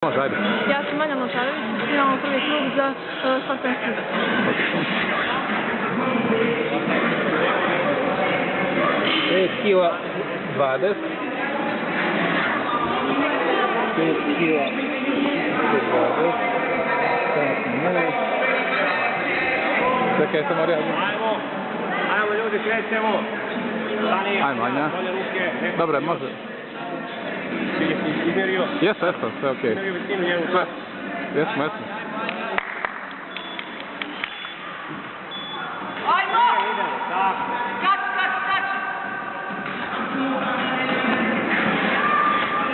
Može, ajde. Ja sam Manja Nočarević, imamo prvi krug za Slatvenski. 5 kila 20. 5 kila 20. Čekaj, samo reagujem. Ajmo ljudi, krećemo. Ajmo, Anja. Dobre, može. Izmjerio. Jesmo, sve okej. Izmjerio visinu njenu. Sve. Jesmo. Ajmo! Idemo, tako. Skač!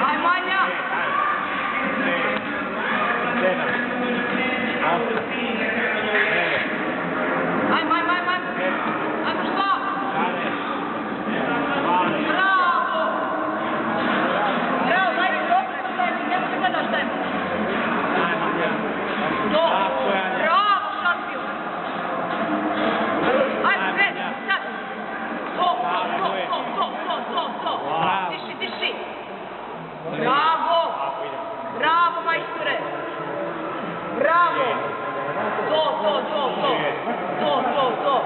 Aj, Manja! 7, 8, 9, Ajmo! Ajmo što? 11, 12. Bravo! Bravo, ajde, dobro, nema se gledaš šta je. Tako je, Anja. Bravo, šampion! Ajmo, kreni, sad! To! Diši! Bravo! Bravo, majstore! Bravo! To!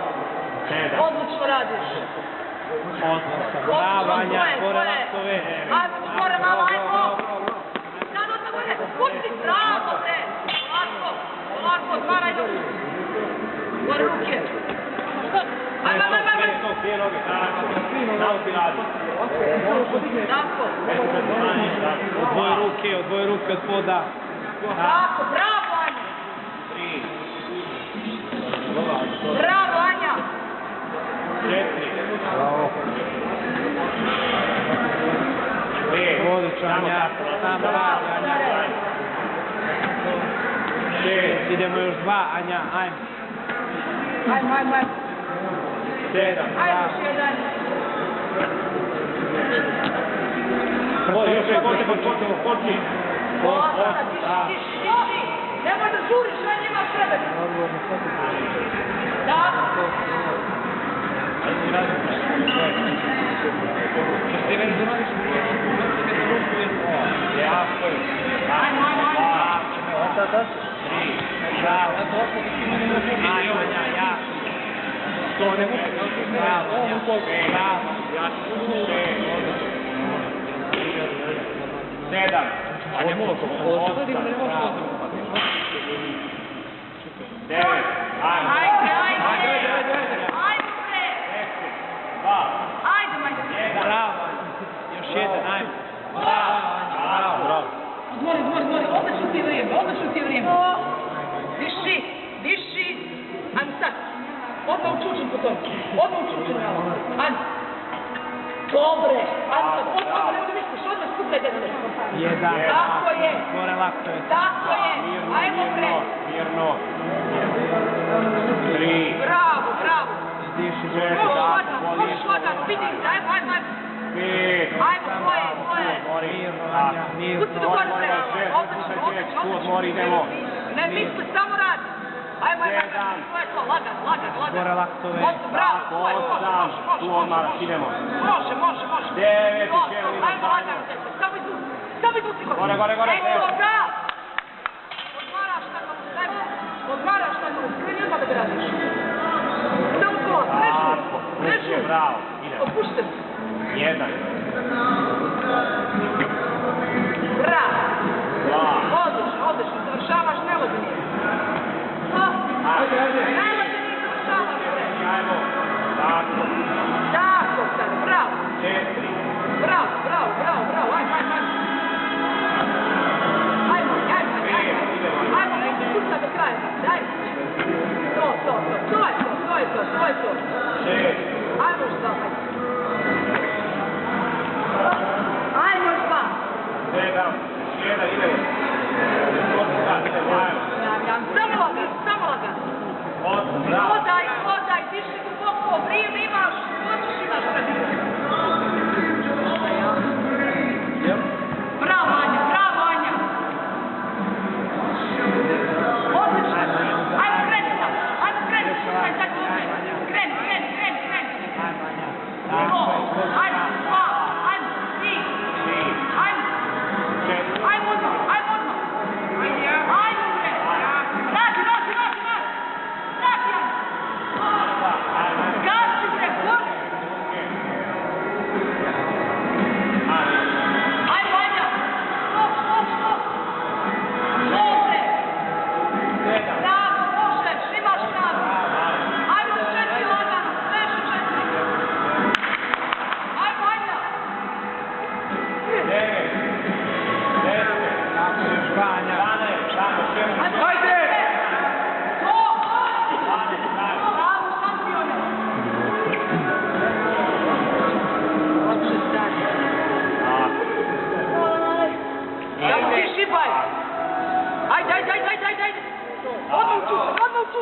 Odlično radiš! 8, bravo, Anja, gore laktove. Ajmo, gore malo, ajmo! Sad od gore, pusti, bravo te! Polako, otvaraj ruku! Gore ruke! Ajmo! Dvije noge, tako. Nauči radi. Tako! Od dvoje ruke od poda. Tako, bravo, Anja! 3. Bravo, Anja! 4. Bravo. 5. Odlično, Anja. Samo rad, Anja. 6. Idemo još 2, Anja, ajmo. Ajmo! 7. Ajmo još jedan! Počni. Diši! Nemoj da žuriš, Anja, imaš vremena! Tako! Ajmo! 3. Bravo. Ajmo, Anja, ja. To ne može. Bravo. 7. A ne može. 8. 9. Ajde! 2. Ajde, Manja! Bravo. Još jedan, ajmo. Bravo. Odmori, odlično ti je vrijeme. Diši. Ajmo sad. Odmah učučen po tom. Malo. Ajmo. Dobre. Ajmo sad. Odmah ne misliš. Odmah skupaj deset. 1. Tako je. Gore laktove. Tako je. Ajmo pre. Mirno. 3. Bravo. Diši, Možeš ladan. Vidim se. Ajmo. 5. Ajmo, tvoje. Mirno. Pusti do gore pre. Odlično. Odmori, idemo. Ne misli, samo radi. Ajmo. To je to. Lagan. Gore laktove. Bravo. 8. Tu odmaraš, idemo. Može. 9. Ajmo lagan. Samo izvuci gore. Gore. Evo ga! Odmaraš tako. Skreni odmah da ga radiš. Samo kola. Režu. Bravo. Idemo. Opušten. 1. Bravo. 2. Odlično. Završavaš nevođenje. Nevođenje završavaš. Ajmo. Tako sad. Bravo. 4. Bravo. Ajmo, kuca do kraja. Daj. To je to. 6. Ajmo šta. Ajmo šta. 7. 1. Idemo. Samo lagan. 8. Bravo. Hodaj, diši duboko, vrijeme imaš, hoćeš imaš vremena. Bravo, Anja. Odlično. Ajmo kreni. Kreni. Ajmo, 2, ajmo, 3. Ajmo odmah.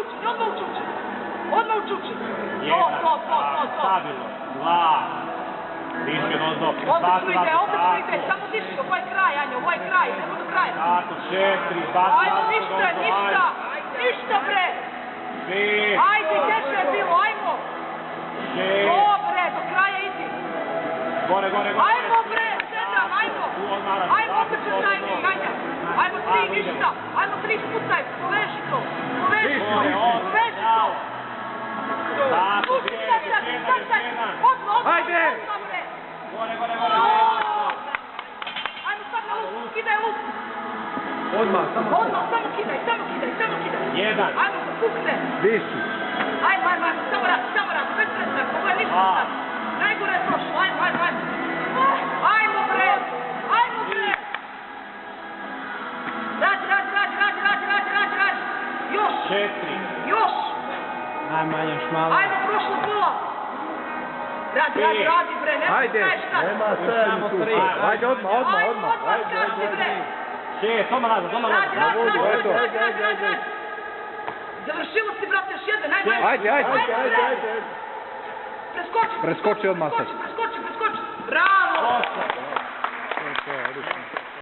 učinj, odmah učinj. Odmah učinj. Jedan, To. stabilno. 2. Diške dozdo. Odlično ide, samo diši, ovo je kraj, Anja, ovo je kraj, idemo do kraja. Tako, 4, basta. Ajmo, ništa bre. 5. Ajde, teže je bilo, ajmo. 6. Dobre, do kraja idi. Gore. Ajmo bre, 7, ajmo. Ajmo opet se tajmi, Anja. Ajmo 3, ništa. Ajmo 3 spucaj, poveži to. Poveži to. Tako, Odmah, Ajde. bre. Gore. Ajmo sad na luk, skidaj luk. Odmah, samo. Odmah, samo kidaj. 1. Ajmo se pukne. Visi. Ajmo, samo rad, bez stresa, ovo je ništa sad. Najgore je prošlo, ajmo. Ajmo bre. Radi. Još. Najmanje još malo. Ajmo, prošlo pola. Radi bre, nema Ajde. šta. Nema samo 3. Ajde, odmah. Ajmo, skači bre. 6, odmah nazad. Radi. Završilo si, brate, još jedan, ajde. Ajde. Preskoči Preskoči odmah sad. Preskoči,